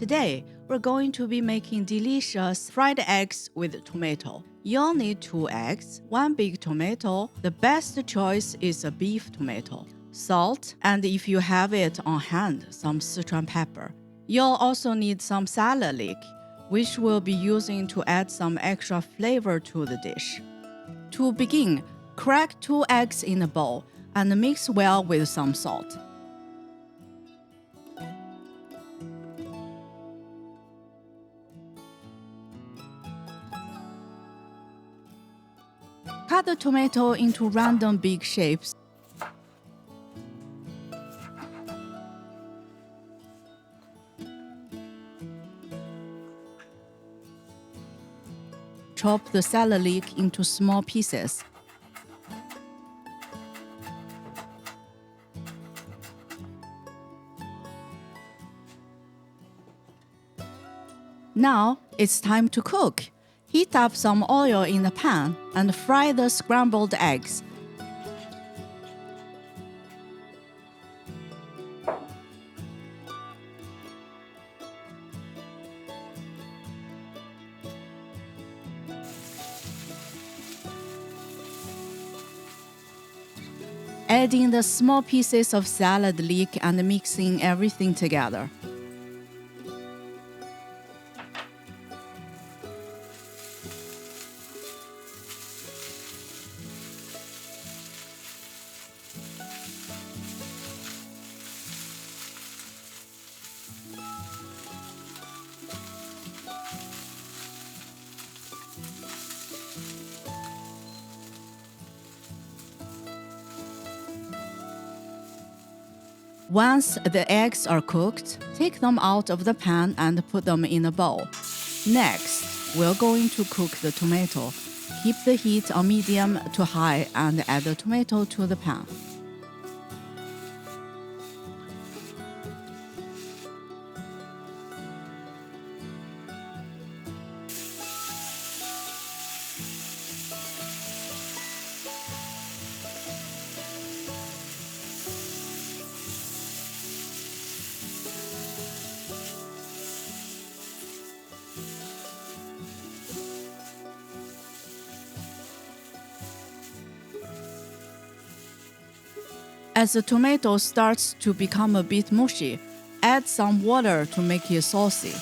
Today, we're going to be making delicious fried eggs with tomato. You'll need 2 eggs, 1 big tomato. The best choice is a beef tomato. Salt, and if you have it on hand, some Sichuan pepper. You'll also need some salad leek, which we'll be using to add some extra flavor to the dish. To begin, crack 2 eggs in a bowl and mix well with some salt. Cut the tomato into random big shapes. Chop the salad leek into small pieces. Now it's time to cook. Heat up some oil in the pan and fry the scrambled eggs. Adding the small pieces of salad leek and mixing everything together. Once the eggs are cooked, take them out of the pan and put them in a bowl. Next, we're going to cook the tomato. Keep the heat on medium to high and add the tomato to the pan. As the tomato starts to become a bit mushy, add some water to make it saucy.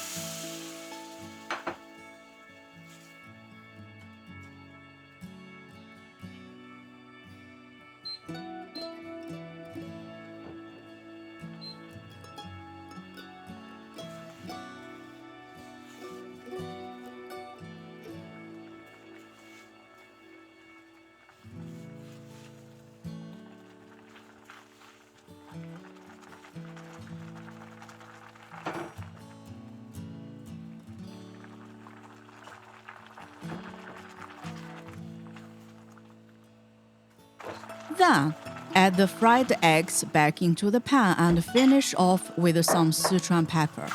Then, add the fried eggs back into the pan and finish off with some Sichuan pepper.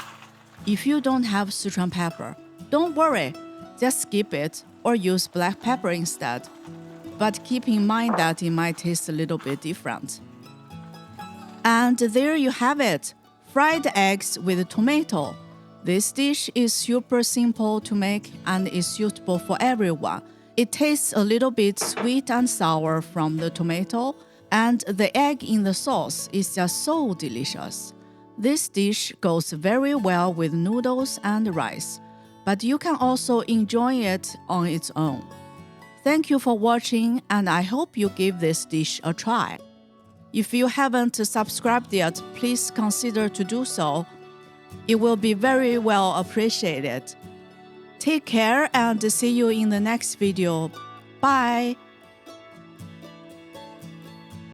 If you don't have Sichuan pepper, don't worry, just skip it or use black pepper instead. But keep in mind that it might taste a little bit different. And there you have it, fried eggs with tomato. This dish is super simple to make and is suitable for everyone. It tastes a little bit sweet and sour from the tomato, and the egg in the sauce is just so delicious. This dish goes very well with noodles and rice, but you can also enjoy it on its own. Thank you for watching, and I hope you give this dish a try. If you haven't subscribed yet, please consider to do so. It will be very well appreciated. Take care and see you in the next video. Bye!